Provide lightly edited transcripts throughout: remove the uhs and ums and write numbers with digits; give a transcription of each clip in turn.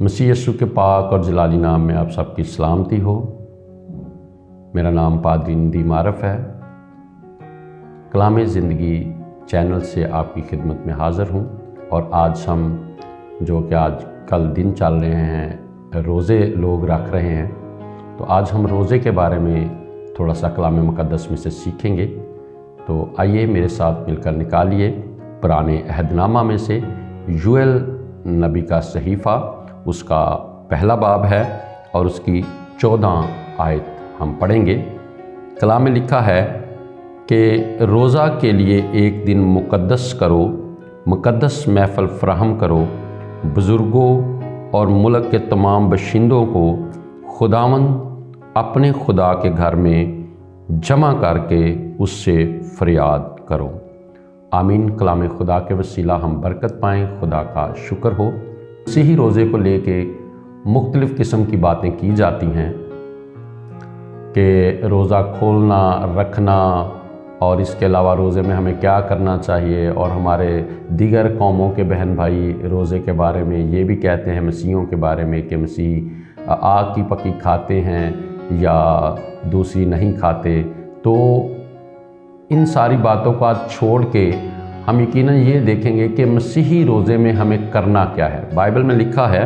मसीह यीशु के पाक और जलाली नाम में आप सबकी सलामती हो। मेरा नाम पादरी नदीम मारफ है। कलाम ज़िंदगी चैनल से आपकी खिदमत में हाज़िर हूँ। और आज हम जो कि आज कल दिन चल रहे हैं, रोज़े लोग रख रहे हैं, तो आज हम रोज़े के बारे में थोड़ा सा कलाम मुक़द्दस में से सीखेंगे। तो आइए मेरे साथ मिलकर निकालिए पुराने अहदनामा में से यूएल नबी का सहीफ़ा, उसका पहला बाब है और उसकी 14 आयत हम पढ़ेंगे। कलाम में लिखा है कि रोज़ा के लिए एक दिन मुक़द्दस करो, मुक़द्दस महफ़िल फ़राहम करो, बुज़ुर्गों और मुल्क के तमाम बशिंदों को खुदावंद अपने खुदा के घर में जमा करके उससे फ़रियाद करो। आमीन। कलाम खुदा के वसीला हम बरकत पाएँ। खुदा का शुक्र हो। इसी ही रोज़े को लेके मुख्तलिफ़ किस्म की बातें की जाती हैं कि रोज़ा खोलना, रखना और इसके अलावा रोज़े में हमें क्या करना चाहिए। और हमारे दीगर कौमों के बहन भाई रोज़े के बारे में ये भी कहते हैं, मसीहों के बारे में, कि मसीह आग की पकी खाते हैं या दूसरी नहीं खाते। तो इन सारी बातों को आज छोड़ के हम यकीनन ये देखेंगे कि मसीही रोज़े में हमें करना क्या है। बाइबल में लिखा है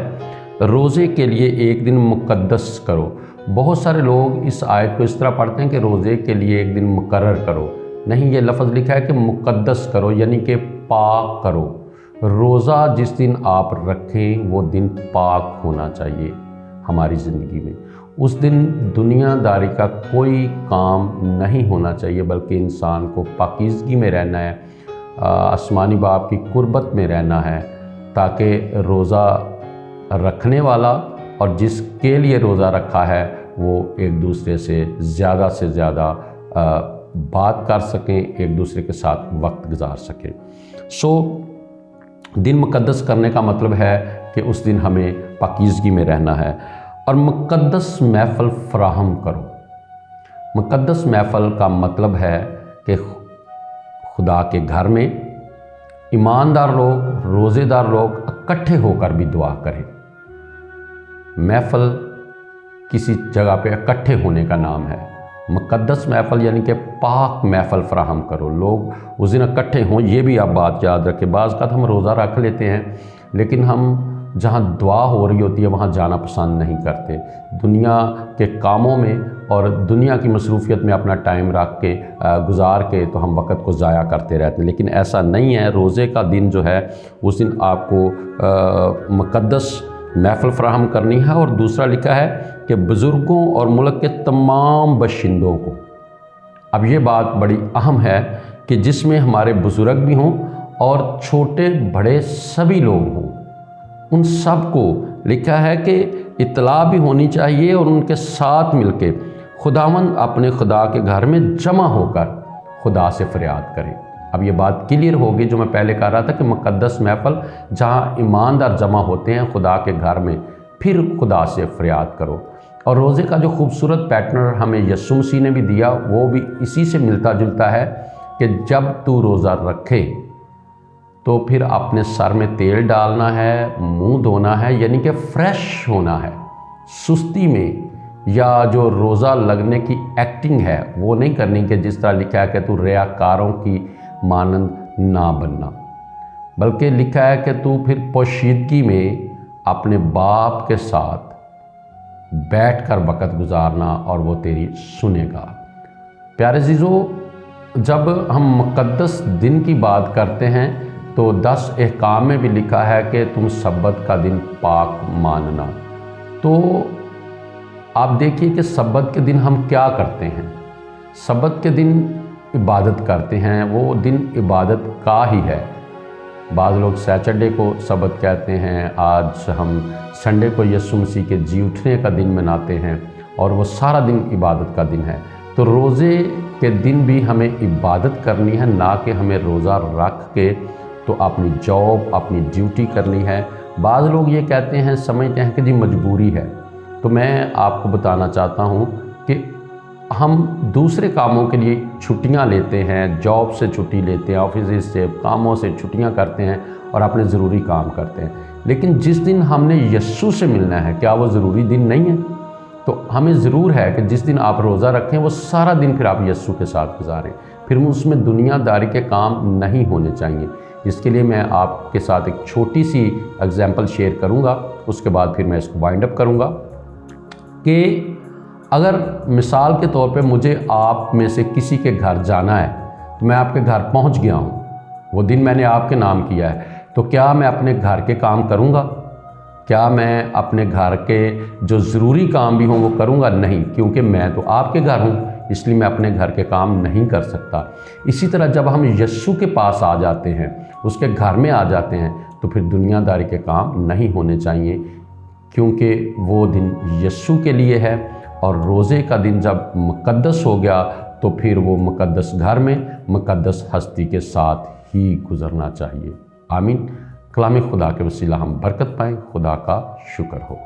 रोज़े के लिए एक दिन मुक़द्दस करो। बहुत सारे लोग इस आयत को इस तरह पढ़ते हैं कि रोज़े के लिए एक दिन मुकर्रर करो। नहीं, ये लफ्ज़ लिखा है कि मुक़द्दस करो, यानी कि पाक करो। रोज़ा जिस दिन आप रखें वो दिन पाक होना चाहिए हमारी ज़िंदगी में। उस दिन दुनियादारी का कोई काम नहीं होना चाहिए, बल्कि इंसान को पाकीज़गी में रहना है, आसमानी बाप की कुर्बत में रहना है, ताकि रोज़ा रखने वाला और जिसके लिए रोज़ा रखा है वो एक दूसरे से ज़्यादा बात कर सकें, एक दूसरे के साथ वक्त गुजार सकें। दिन मुक़द्दस करने का मतलब है कि उस दिन हमें पाकीज़गी में रहना है। और मुक़द्दस महफ़िल फ़राहम करो। मुक़द्दस महफ़िल का मतलब है कि खुदा के घर में ईमानदार लोग, रोज़ेदार लोग इकट्ठे होकर भी दुआ करें। महफ़िल किसी जगह पे इकट्ठे होने का नाम है। मुक़द्दस महफ़िल यानी कि पाक महफ़िल फ़राहम करो। लोग उस दिन इकट्ठे हों। ये भी आप बात याद रखें, बाज़ का हम रोज़ा रख लेते हैं लेकिन हम जहाँ दुआ हो रही होती है वहाँ जाना पसंद नहीं करते। दुनिया के कामों में और दुनिया की मसरूफ़ियत में अपना टाइम रख के गुजार के तो हम वक़्त को ज़ाया करते रहते हैं। लेकिन ऐसा नहीं है। रोज़े का दिन जो है उस दिन आपको मुक़द्दस महफ़िल फ़राहम करनी है। और दूसरा लिखा है कि बुज़ुर्गों और मुल्क के तमाम बशिंदों को। अब ये बात बड़ी अहम है कि जिसमें हमारे बुज़ुर्ग भी हों और छोटे बड़े सभी लोग हों, उन सब को लिखा है कि इत्तला भी होनी चाहिए और उनके साथ मिलके खुदावंद अपने खुदा के घर में जमा होकर खुदा से फ़रियाद करें। अब ये बात क्लियर होगी जो मैं पहले कह रहा था कि मुक़द्दस महफ़िल जहाँ ईमानदार जमा होते हैं खुदा के घर में, फिर खुदा से फ़रियाद करो। और रोज़े का जो खूबसूरत पैटर्न हमें यीशु मसीह ने भी दिया वो भी इसी से मिलता जुलता है कि जब तू रोज़ा रखे तो फिर अपने सर में तेल डालना है, मुंह धोना है, यानी कि फ्रेश होना है। सुस्ती में या जो रोज़ा लगने की एक्टिंग है वो नहीं करनी कि जिस तरह लिखा है कि तू रियाकारों की मानंद ना बनना, बल्कि लिखा है कि तू फिर पोशीदगी में अपने बाप के साथ बैठकर वक़्त गुजारना और वो तेरी सुनेगा। प्यारे अज़ीज़ों, जब हम मुक़द्दस दिन की बात करते हैं तो 10 अहकाम में भी लिखा है कि तुम सब्बत का दिन पाक मानना। तो आप देखिए कि सब्बत के दिन हम क्या करते हैं। सब्बत के दिन इबादत करते हैं, वो दिन इबादत का ही है। बाज़ लोग सैटरडे को सब्बत कहते हैं। आज हम संडे को यीशु मसीह के जी उठने का दिन मनाते हैं और वो सारा दिन इबादत का दिन है। तो रोज़े के दिन भी हमें इबादत करनी है, ना कि हमें रोज़ा रख के तो अपनी जॉब, अपनी ड्यूटी करनी है। बाज़ लोग ये कहते हैं, समझते हैं कि जी मजबूरी है। तो मैं आपको बताना चाहता हूँ कि हम दूसरे कामों के लिए छुट्टियां लेते हैं, जॉब से छुट्टी लेते हैं, ऑफिस से, कामों से छुट्टियां करते हैं और अपने ज़रूरी काम करते हैं। लेकिन जिस दिन हमने यस्सु से मिलना है, क्या वो ज़रूरी दिन नहीं है? तो हमें ज़रूर है कि जिस दिन आप रोज़ा रखें वो सारा दिन फिर आप यस्सु के साथ गुजारें, फिर उसमें दुनियादारी के काम नहीं होने चाहिए। इसके लिए मैं आपके साथ एक छोटी सी एग्जाम्पल शेयर करूँगा, उसके बाद फिर मैं इसको वाइंड अप करूँगा कि अगर मिसाल के तौर पे मुझे आप में से किसी के घर जाना है, तो मैं आपके घर पहुंच गया हूं, वो दिन मैंने आपके नाम किया है, तो क्या मैं अपने घर के काम करूंगा? क्या मैं अपने घर के जो ज़रूरी काम भी हों वो करूंगा? नहीं, क्योंकि मैं तो आपके घर हूं, इसलिए मैं अपने घर के काम नहीं कर सकता। इसी तरह जब हम यस्सु के पास आ जाते हैं, उसके घर में आ जाते हैं, तो फिर दुनियादारी के काम नहीं होने चाहिए, क्योंकि वो दिन यस्सु के लिए है। और रोज़े का दिन जब मुक़द्दस हो गया तो फिर वो मुक़द्दस घर में मुक़द्दस हस्ती के साथ ही गुज़रना चाहिए। आमीन। कलाम खुदा के वसीला हम बरकत पाएँ। खुदा का शुक्र हो।